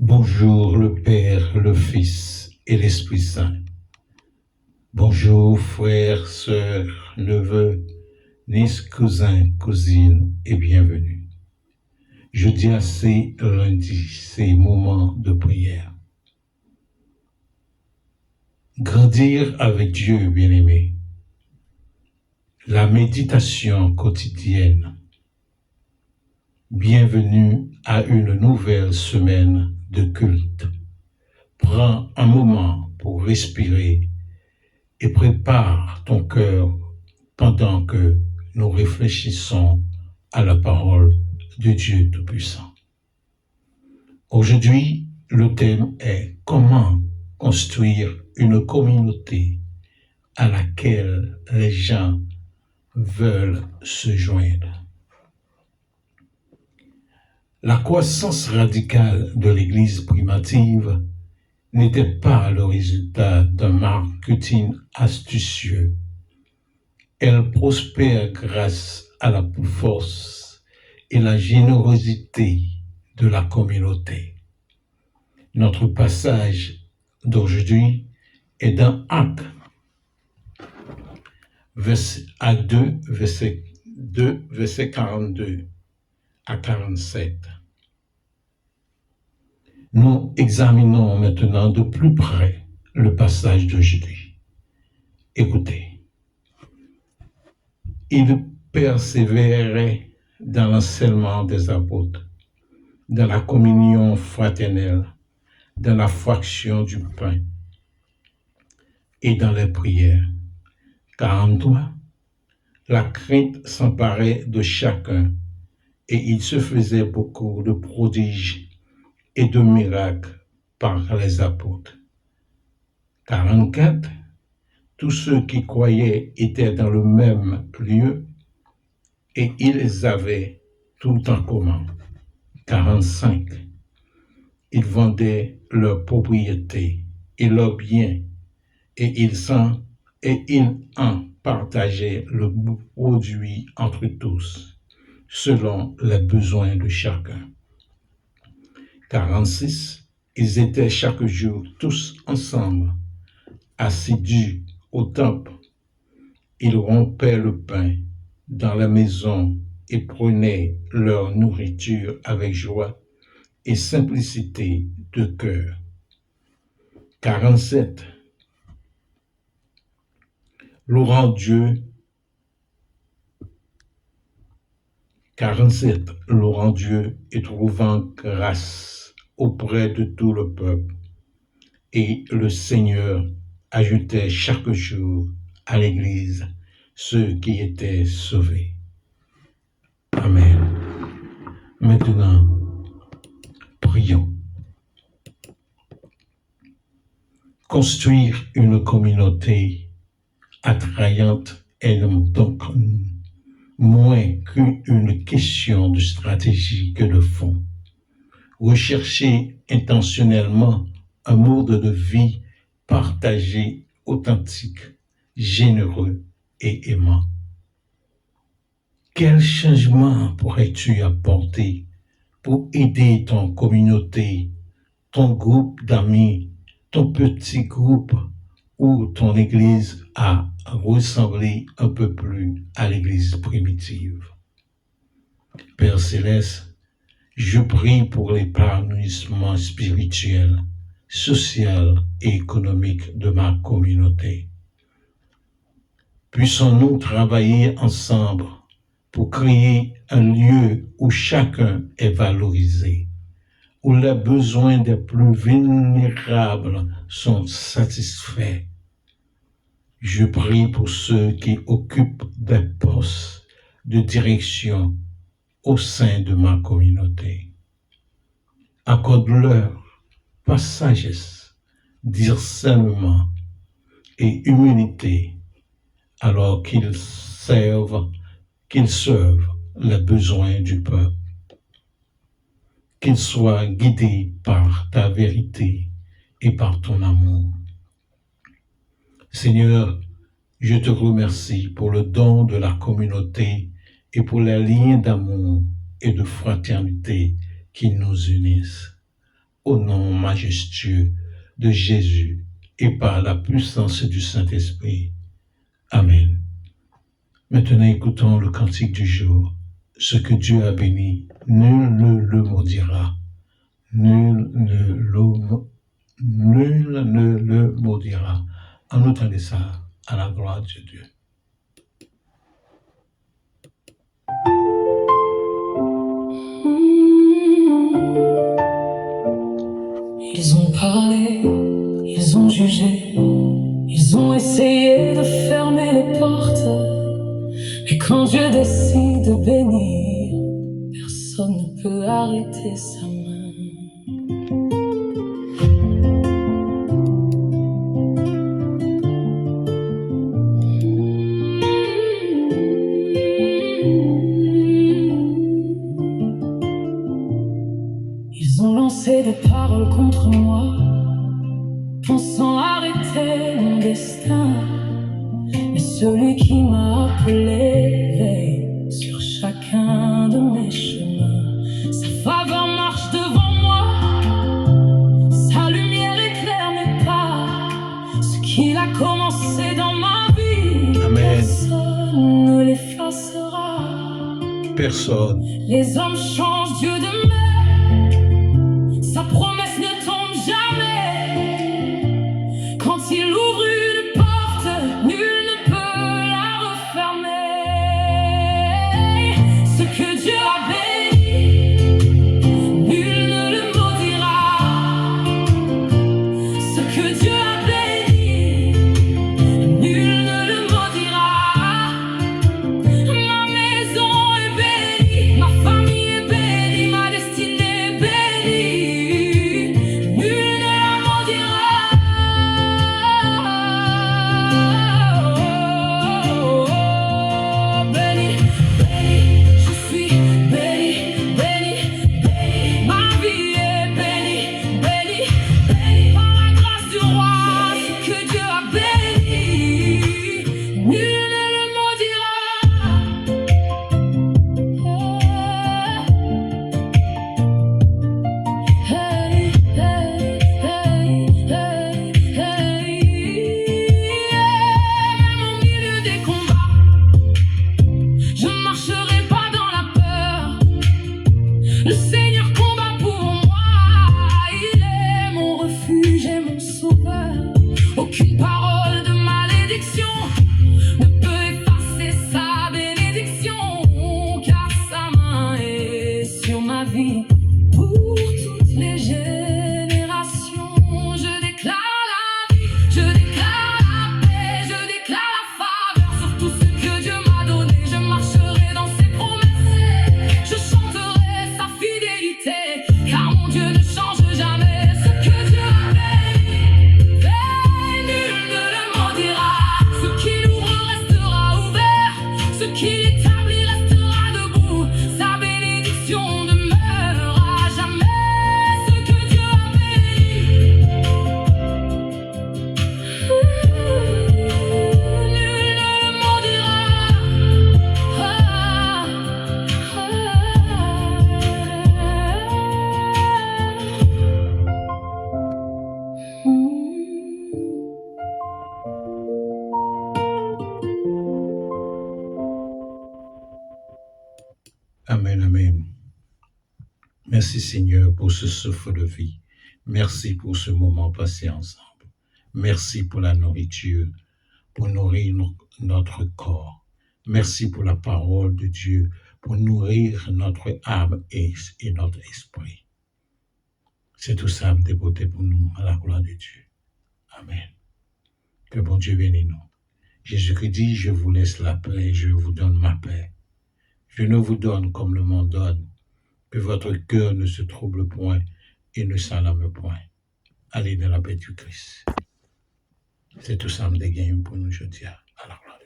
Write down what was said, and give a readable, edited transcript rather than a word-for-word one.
Bonjour le Père, le Fils et l'Esprit Saint. Bonjour frères, sœurs, neveux, nièces, cousins, cousines et bienvenue. Jeudi à ces lundi, ces moments de prière. Grandir avec Dieu, bien-aimé. La méditation quotidienne. Bienvenue à une nouvelle semaine de culte. Prends un moment pour respirer et prépare ton cœur pendant que nous réfléchissons à la parole de Dieu Tout-Puissant. Aujourd'hui, le thème est comment construire une communauté à laquelle les gens veulent se joindre. La croissance radicale de l'Église primitive n'était pas le résultat d'un marketing astucieux. Elle prospère grâce à la force et la générosité de la communauté. Notre passage d'aujourd'hui est dans Actes 2, verset 42 à 47. Nous examinons maintenant de plus près le passage d'aujourd'hui. Écoutez. Il persévérait dans l'enseignement des apôtres, dans la communion fraternelle, dans la fraction du pain et dans les prières. Car en toi, la crainte s'emparait de chacun et il se faisait beaucoup de prodiges et de miracles par les apôtres. 44. Tous ceux qui croyaient étaient dans le même lieu et ils avaient tout en commun. 45. Ils vendaient leurs propriétés et leurs biens et ils en partageaient le produit entre tous, selon les besoins de chacun. 46. Ils étaient chaque jour tous ensemble, assidus au temple. Ils rompaient le pain dans la maison et prenaient leur nourriture avec joie et simplicité de cœur. 47. Louant Dieu. 47. Louant Dieu et trouvant grâce auprès de tout le peuple. Et le Seigneur ajoutait chaque jour à l'Église ceux qui étaient sauvés. Amen. Maintenant, prions. Construire une communauté attrayante est donc moins qu'une question de stratégie que de fond. Rechercher intentionnellement un mode de vie partagé, authentique, généreux et aimant. Quel changement pourrais-tu apporter pour aider ton communauté, ton groupe d'amis, ton petit groupe ou ton église à ressembler un peu plus à l'église primitive? Père Céleste, je prie pour l'épanouissement spirituel, social et économique de ma communauté. Puissons-nous travailler ensemble pour créer un lieu où chacun est valorisé, où les besoins des plus vulnérables sont satisfaits. Je prie pour ceux qui occupent des postes de direction au sein de ma communauté. Accorde-leur sagesse, discernement et humilité alors qu'ils servent les besoins du peuple. Qu'ils soient guidés par ta vérité et par ton amour. Seigneur, je te remercie pour le don de la communauté et pour les liens d'amour et de fraternité qui nous unissent. au nom majestueux de Jésus et par la puissance du Saint-Esprit. Amen. Maintenant, écoutons le cantique du jour. Ce que Dieu a béni, nul ne le maudira. Nul ne le maudira. En entendant ça, à la gloire de Dieu. Ils ont parlé, ils ont jugé, ils ont essayé de fermer les portes. Mais quand Dieu décide de bénir, personne ne peut arrêter sa main. Ils ont lancé des paroles contre moi, pensant arrêter mon destin. Mais celui qui m'a appelé veille sur chacun de mes chemins. Sa faveur marche devant moi, sa lumière éclaire mes pas. Ce qu'il a commencé dans ma vie, Amen. Personne ne l'effacera. Personne. Les hommes changent, Dieu demeure. Sa promesse ne tombe jamais. Quand il ouvre une porte, nul ne peut la refermer. Ce que Dieu a béni, nul ne le maudira. Ce que Dieu a béni, nul ne le maudira. Ma maison est bénie, ma famille est bénie, ma destinée est bénie. Nul ne la maudira. Béni, béni, je suis béni, béni, béni. Ma vie est bénie, bénie, bénie par la grâce du roi. Ce que Dieu a béni, nul ne le maudira. Hey, hey, hey, hey, hey. Même au milieu des combats, je ne marcherai pas dans la peur. Le Seigneur combat pour moi. Il est mon refuge et mon sauveur. Aucune parole de malédiction ne peut effacer sa bénédiction, car sa main est sur ma vie pour toutes les générations. Je déclare la vie, je déclare la paix, je déclare la faveur sur tout ce que Dieu m'a donné. Je marcherai dans ses promesses, je chanterai sa fidélité, car mon Dieu ne change jamais. Ce que Dieu a béni, nul ne le maudira. Ce qu'il ouvre restera ouvert, ce qu'il établit restera debout. Sa bénédiction demeurera jamais. Ce que Dieu a béni, nul ne le maudira. Amen, amen. Merci Seigneur pour ce souffle de vie. Merci pour ce moment passé ensemble. Merci pour la nourriture, pour nourrir notre corps. Merci pour la parole de Dieu, pour nourrir notre âme et notre esprit. C'est tout ça, dévoté pour nous, à la gloire de Dieu. Amen. Que bon Dieu bénisse nous. Jésus-Christ dit, je vous laisse la paix, je vous donne ma paix. Je ne vous donne comme le monde donne, que votre cœur ne se trouble point et ne s'alarme point. Allez dans la paix du Christ. C'est tout ça, me dégaine pour nous, je dis à la gloire.